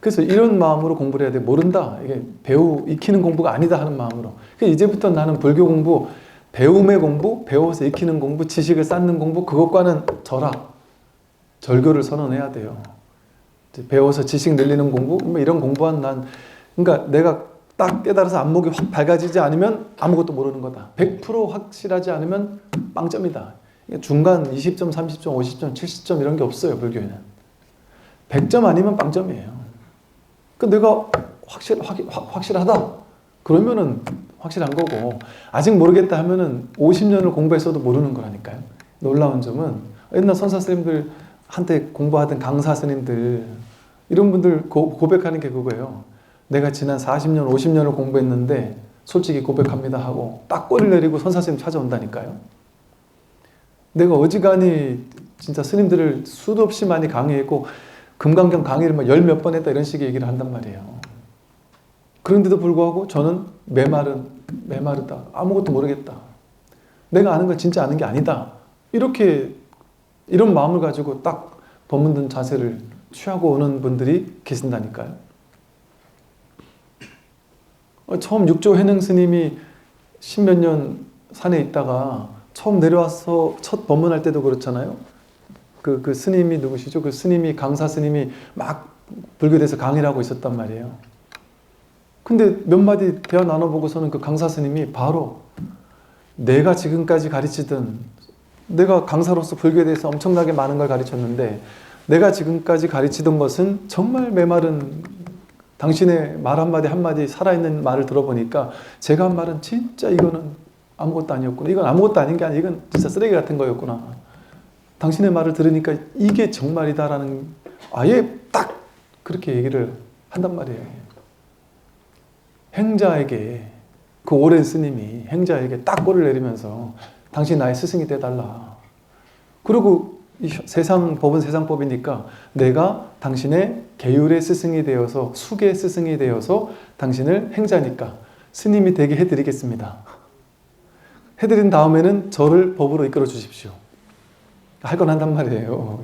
그래서 이런 마음으로 공부를 해야 돼. 모른다. 이게 익히는 공부가 아니다 하는 마음으로. 이제부터 나는 불교 공부, 배움의 공부, 배워서 익히는 공부, 지식을 쌓는 공부, 그것과는 절교를 선언해야 돼요. 배워서 지식 늘리는 공부, 이런 공부한 그러니까 내가 딱 깨달아서 안목이 확 밝아지지 않으면 아무것도 모르는 거다. 100% 확실하지 않으면 빵점이다. 중간 20점, 30점, 50점, 70점 이런 게 없어요, 불교에는. 100점 아니면 빵점이에요. 내가 확실하다. 그러면은 확실한 거고, 아직 모르겠다 하면은 50년을 공부했어도 모르는 거라니까요. 놀라운 점은 옛날 선사 스님들한테 공부하던 강사 스님들, 이런 분들 고백하는 게 그거예요. 내가 지난 40년, 50년을 공부했는데 솔직히 고백합니다 하고 딱 꼬리를 내리고 선사 스님 찾아온다니까요. 내가 어지간히 진짜 스님들을 수도 없이 많이 강의했고 금강경 강의를 막 열 몇 번 했다 이런 식의 얘기를 한단 말이에요. 그런데도 불구하고 저는 메마르다. 아무것도 모르겠다. 내가 아는 건 진짜 아는 게 아니다. 이런 마음을 가지고 딱 법문 자세를 취하고 오는 분들이 계신다니까요. 처음 육조 해능 스님이 십몇 년 산에 있다가 처음 내려와서 첫 법문할 때도 그렇잖아요. 그 스님이 누구시죠? 그 스님이, 강사 스님이 막 불교대에서 강의를 하고 있었단 말이에요. 근데 몇 마디 대화 나눠보고서는 그 강사 스님이 바로 내가 지금까지 가르치던, 내가 강사로서 불교에 대해서 엄청나게 많은 걸 가르쳤는데 내가 지금까지 가르치던 것은 정말 메마른, 당신의 말 한마디 한마디 살아있는 말을 들어보니까 제가 한 말은 진짜 이거는 아무것도 아니었구나. 이건 아무것도 아닌 게 아니라 이건 진짜 쓰레기 같은 거였구나. 당신의 말을 들으니까 이게 정말이다라는, 아예 딱 그렇게 얘기를 한단 말이에요. 행자에게, 그 오랜 스님이 행자에게 딱 꼴을 내리면서 당신 나의 스승이 돼달라. 그리고 법은 세상법이니까 내가 당신의 계율의 스승이 되어서, 수계의 스승이 되어서 당신을 행자니까 스님이 되게 해드리겠습니다. 해드린 다음에는 저를 법으로 이끌어 주십시오. 할 건 한단 말이에요.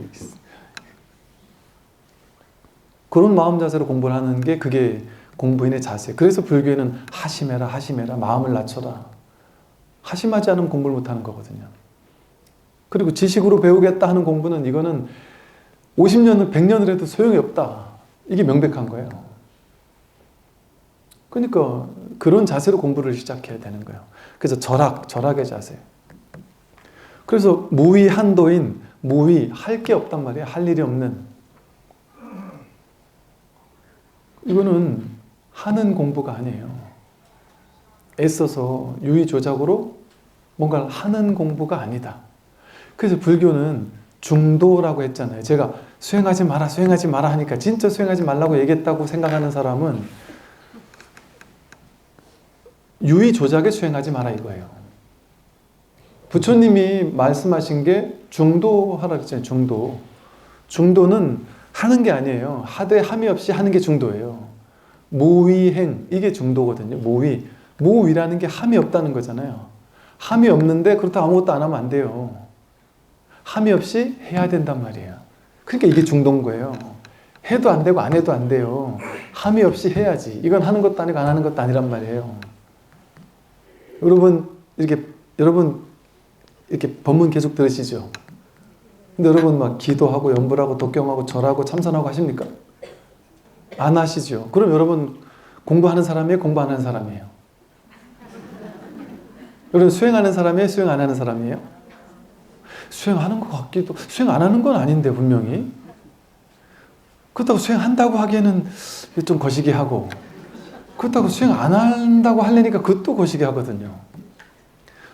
그런 마음 자세로 공부를 하는 게 그게 공부인의 자세. 그래서 불교에는 하심해라, 하심해라, 마음을 낮춰라. 하심하지 않으면 공부를 못하는 거거든요. 그리고 지식으로 배우겠다 하는 공부는, 이거는 50년을 100년을 해도 소용이 없다. 이게 명백한 거예요. 그러니까 그런 자세로 공부를 시작해야 되는 거예요. 그래서 절학의 자세. 그래서 무위 한도인, 무위, 할 게 없단 말이에요. 할 일이 없는. 이거는 하는 공부가 아니에요. 애써서 유의조작으로 뭔가를 하는 공부가 아니다. 그래서 불교는 중도라고 했잖아요. 제가 수행하지 마라, 수행하지 마라 하니까 진짜 수행하지 말라고 얘기했다고 생각하는 사람은 유의조작에 수행하지 마라 이거예요. 부처님이 말씀하신 게 중도하라 그랬잖아요. 중도. 중도는 하는 게 아니에요. 하되 함이 없이 하는 게 중도예요. 무위행, 이게 중도거든요. 무위라는 게 함이 없다는 거잖아요. 함이 없는데 그렇다고 아무것도 안 하면 안 돼요. 함이 없이 해야 된단 말이에요. 그러니까 이게 중도인 거예요. 해도 안 되고 안 해도 안 돼요. 함이 없이 해야지. 이건 하는 것도 아니고 안 하는 것도 아니란 말이에요. 여러분 이렇게 법문 계속 들으시죠? 근데 여러분 막 기도하고 염불하고 독경하고 절하고 참선하고 하십니까? 안 하시죠? 그럼 여러분 공부하는 사람이에요? 공부 안 하는 사람이에요? 여러분 수행하는 사람이에요? 수행 안 하는 사람이에요? 수행하는 것 같기도, 수행 안 하는 건 아닌데 분명히. 그렇다고 수행한다고 하기에는 좀 거시기 하고, 그렇다고 수행 안 한다고 하려니까 그것도 거시기 하거든요.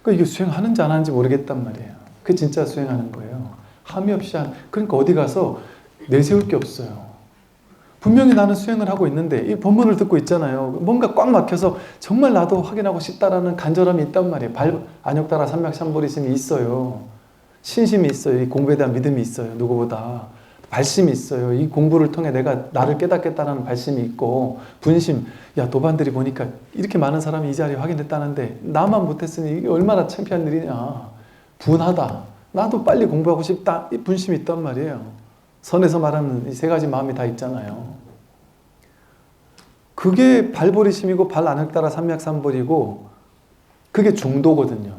그러니까 이게 수행하는지 안 하는지 모르겠단 말이에요. 그게 진짜 수행하는 거예요. 함이 없이 그러니까 어디 가서 내세울 게 없어요. 분명히 나는 수행을 하고 있는데 이 법문을 듣고 있잖아요. 뭔가 꽉 막혀서 정말 나도 확인하고 싶다라는 간절함이 있단 말이에요. 안욕따라 삼맥삼보리심이 있어요. 신심이 있어요. 이 공부에 대한 믿음이 있어요. 누구보다. 발심이 있어요. 이 공부를 통해 내가 나를 깨닫겠다는 발심이 있고, 분심. 야, 도반들이 보니까 이렇게 많은 사람이 이 자리에 확인했다는데 나만 못했으니 이게 얼마나 창피한 일이냐. 분하다. 나도 빨리 공부하고 싶다. 이 분심이 있단 말이에요. 선에서 말하는 이 세 가지 마음이 다 있잖아요. 그게 발보리심이고 발안욕따라 삼맥삼보리고 그게 중도거든요.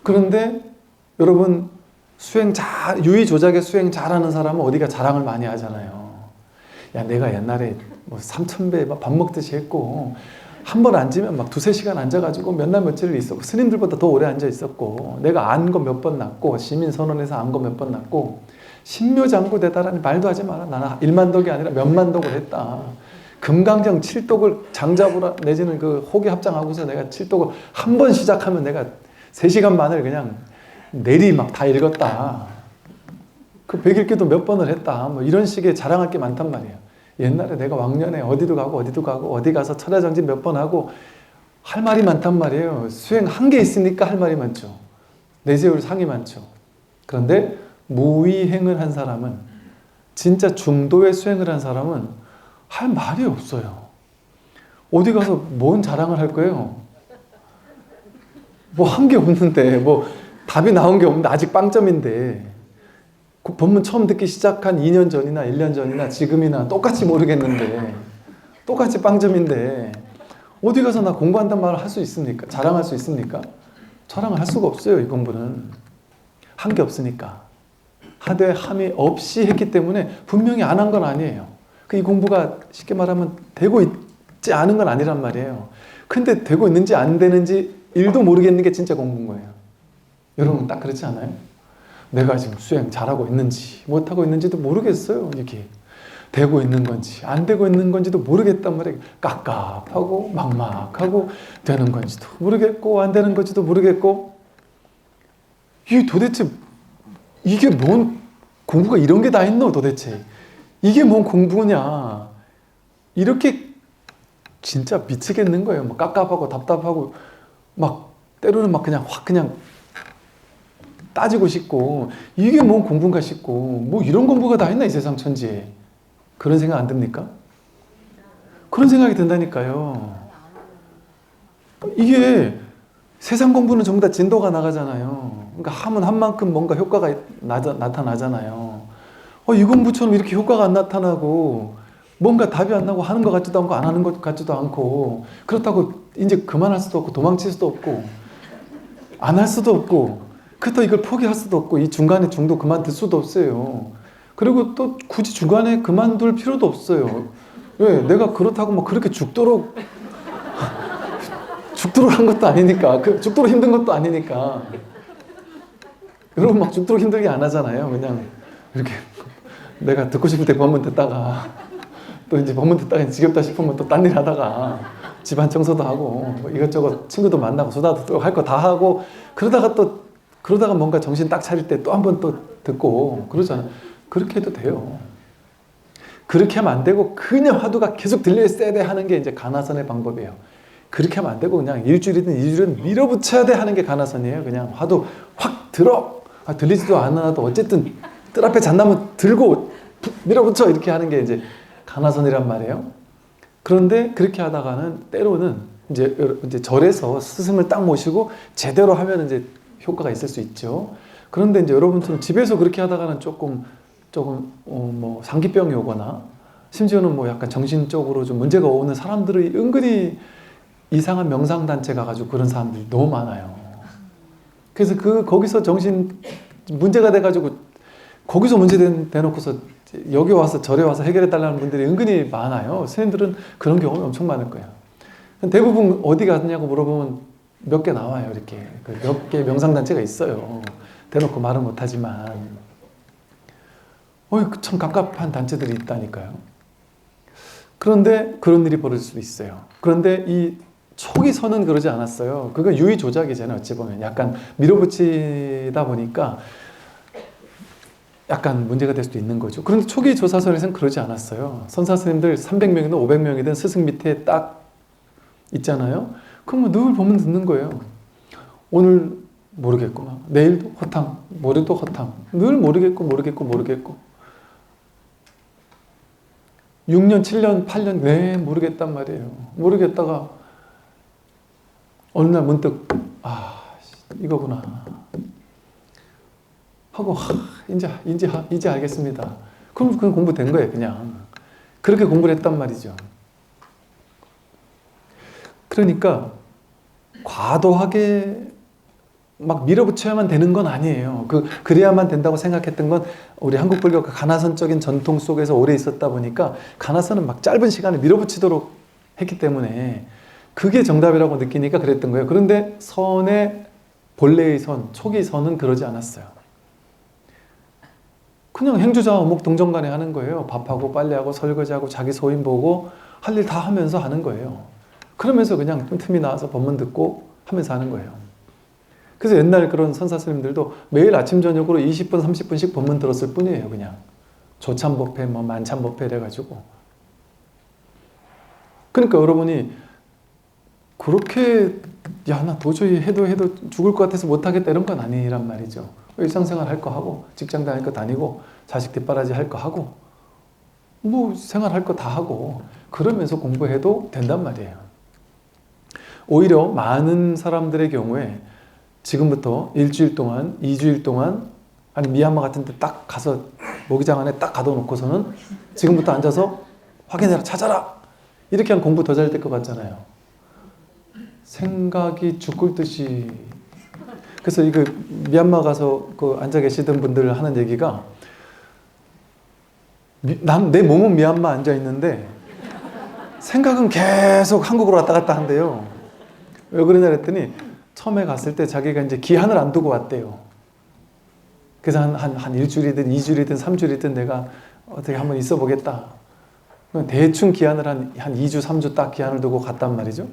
그런데 여러분 유의조작에 수행 잘하는 사람은 어디가 자랑을 많이 하잖아요. 야, 내가 옛날에 뭐 3000배 밥 먹듯이 했고 한 번 앉으면 막 2-3시간 앉아가지고 몇 날 며칠을 있었고 스님들보다 더 오래 앉아 있었고 내가 안 거 몇 번 났고 시민선언에서 안 거 몇 번 났고 신묘장구 대다라니 말도 하지 마라. 나는 1만덕이 아니라 몇만덕을 했다. 금강정 7독을 장잡으라 내지는 그 호기 합장하고서 내가 7독을 한 번 시작하면 내가 3시간 만을 그냥 내리 막 다 읽었다. 그 100읽기도 몇 번을 했다. 뭐 이런 식의 자랑할 게 많단 말이에요. 옛날에 내가 왕년에 어디도 가고 어디 가서 철야정진 몇 번 하고 할 말이 많단 말이에요. 수행 한 개 있으니까 할 말이 많죠. 내세울 상이 많죠. 그런데 무위행을 한 사람은 진짜 중도의 수행을 한 사람은 할 말이 없어요. 어디 가서 뭔 자랑을 할 거예요? 뭐 한 게 없는데, 뭐 답이 나온 게 없는데, 아직 빵점인데, 그 법문 처음 듣기 시작한 2년 전이나 1년 전이나 지금이나 똑같이 모르겠는데, 똑같이 빵점인데, 어디 가서 나 공부한단 말을 할 수 있습니까? 자랑할 수 있습니까? 자랑을 할 수가 없어요, 이 공부는. 한 게 없으니까. 하되 함이 없이 했기 때문에 분명히 안 한 건 아니에요. 이 공부가 쉽게 말하면 되고 있지 않은 건 아니란 말이에요. 근데 되고 있는지 안 되는지 1도 모르겠는 게 진짜 공부인 거예요. 여러분 딱 그렇지 않아요? 내가 지금 수행 잘하고 있는지 못하고 있는지도 모르겠어요. 이게 되고 있는 건지 안 되고 있는 건지도 모르겠단 말이에요. 깝깝하고 막막하고 되는 건지도 모르겠고 안 되는 건지도 모르겠고, 이게 도대체 이게 뭔 공부가 이런 게 다 있노 도대체. 이게 뭔 공부냐. 이렇게 진짜 미치겠는 거예요. 막 깝깝하고 답답하고 막 때로는 막 그냥 확 그냥 따지고 싶고, 이게 뭔 공부인가 싶고, 뭐 이런 공부가 다 있나 이 세상 천지에. 그런 생각 안 듭니까? 그런 생각이 든다니까요. 이게 세상 공부는 전부 다 진도가 나가잖아요. 그러니까 하면 한 만큼 뭔가 효과가 나타나잖아요. 이 공부처럼 이렇게 효과가 안 나타나고 뭔가 답이 안 나고 하는 것 같지도 않고 안 하는 것 같지도 않고, 그렇다고 이제 그만할 수도 없고 도망칠 수도 없고 안 할 수도 없고, 그렇다고 이걸 포기할 수도 없고 이 중간에 중도 그만둘 수도 없어요. 그리고 또 굳이 중간에 그만둘 필요도 없어요. 왜? 내가 그렇다고 뭐 그렇게 죽도록 한 것도 아니니까, 죽도록 힘든 것도 아니니까. 여러분 막 죽도록 힘들게 안 하잖아요. 그냥 이렇게 내가 듣고 싶을 때 법문 듣다가 또 이제 법문 듣다가 지겹다 싶으면 또 딴 일 하다가 집안 청소도 하고 뭐 이것저것 친구도 만나고 수다도 떨고 할 거 다 하고, 그러다가 뭔가 정신 딱 차릴 때 또 한 번 또 듣고 그러잖아요. 그렇게 해도 돼요. 그렇게 하면 안 되고 그냥 화두가 계속 들려있어야 돼 하는 게 이제 가나선의 방법이에요. 그렇게 하면 안 되고 그냥 일주일이든 2주일이든 밀어붙여야 돼 하는 게 가나선이에요. 그냥 화두 확 들어. 들리지도 않아도 어쨌든 뜰 앞에 잣나무 들고 밀어붙여 이렇게 하는 게 이제 가나선이란 말이에요. 그런데 그렇게 하다가는 때로는 이제 절에서 스승을 딱 모시고 제대로 하면 이제 효과가 있을 수 있죠. 그런데 이제 여러분처럼 집에서 그렇게 하다가는 조금 뭐 상기병이 오거나 심지어는 뭐 약간 정신적으로 좀 문제가 오는 사람들이 은근히 이상한 명상단체 가가지고 그런 사람들이 너무 많아요. 그래서 거기서 정신 문제가 돼가지고 거기서 문제 대놓고서 여기 와서 절에 와서 해결해 달라는 분들이 은근히 많아요. 스님들은 그런 경험이 엄청 많을 거예요. 대부분 어디 갔냐고 물어보면 몇 개 나와요. 이렇게 몇 개 명상단체가 있어요. 대놓고 말은 못하지만 참 갑갑한 단체들이 있다니까요. 그런데 그런 일이 벌어질 수도 있어요. 그런데 이 초기선은 그러지 않았어요. 그건 유의 조작이잖아요. 어찌 보면 약간 밀어붙이다 보니까 약간 문제가 될 수도 있는 거죠. 그런데 초기 조사설에서는 그러지 않았어요. 선사스님들 300명이든 500명이든 스승 밑에 딱 있잖아요. 그럼 늘 보면 듣는 거예요. 오늘 모르겠구나. 내일도 허탕, 모레도 허탕. 늘 모르겠고 6년, 7년, 8년 네 모르겠단 말이에요. 모르겠다가 어느 날 문득 이거구나 하고 이제 알겠습니다. 그럼 그건 공부된 거예요. 그냥 그렇게 공부를 했단 말이죠. 그러니까 과도하게 막 밀어붙여야만 되는 건 아니에요. 그래야만 된다고 생각했던 건 우리 한국 불교가 가나선적인 전통 속에서 오래 있었다 보니까 가나선은 막 짧은 시간에 밀어붙이도록 했기 때문에 그게 정답이라고 느끼니까 그랬던 거예요. 그런데 선의 본래의 선, 초기 선은 그러지 않았어요. 그냥 행주자 어묵 동정간에 하는 거예요. 밥하고 빨래하고 설거지하고 자기 소인 보고 할 일 다 하면서 하는 거예요. 그러면서 그냥 틈틈이 나와서 법문 듣고 하면서 하는 거예요. 그래서 옛날 그런 선사 스님들도 매일 아침 저녁으로 20분 30분씩 법문 들었을 뿐이에요. 그냥 조참법회 뭐 만참법회 이래가지고. 그러니까 여러분이 그렇게 나 도저히 해도 죽을 것 같아서 못하겠다 이런 건 아니란 말이죠. 일상생활 할 거 하고 직장 다닐 거 다니고 자식 뒷바라지 할 거 하고 뭐 생활할 거 다 하고 그러면서 공부해도 된단 말이에요. 오히려 많은 사람들의 경우에 지금부터 일주일 동안, 2주일 동안, 아니 미얀마 같은 데 딱 가서 모기장 안에 딱 가둬놓고서는 지금부터 앉아서 확인해라, 찾아라, 이렇게 하면 공부 더 잘 될 것 같잖아요. 생각이 죽을 듯이. 그래서 이거 미얀마 가서 그 앉아 계시던 분들 하는 얘기가, 내 몸은 미얀마 앉아 있는데 생각은 계속 한국으로 왔다 갔다 한대요. 왜 그러냐 그랬더니 처음에 갔을 때 자기가 이제 기한을 안 두고 왔대요. 그래서 한 일주일이든 2주일이든 3주일이든 내가 어떻게 한번 있어 보겠다. 대충 기한을 한 2주, 3주 딱 기한을 두고 갔단 말이죠.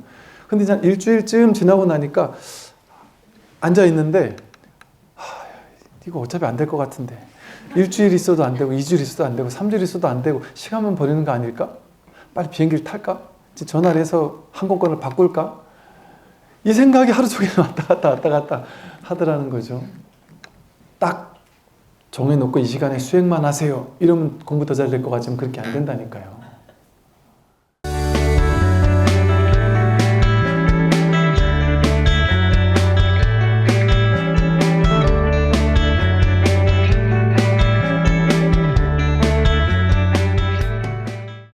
근데 이제 일주일쯤 지나고 나니까 앉아 있는데, 이거 어차피 안 될 것 같은데. 일주일 있어도 안 되고, 2주일 있어도 안 되고, 3주일 있어도 안 되고, 시간만 버리는 거 아닐까? 빨리 비행기를 탈까? 전화를 해서 항공권을 바꿀까? 이 생각이 하루 종일 왔다 갔다 하더라는 거죠. 딱 정해놓고 이 시간에 수행만 하세요. 이러면 공부 더 잘 될 것 같지만 그렇게 안 된다니까요.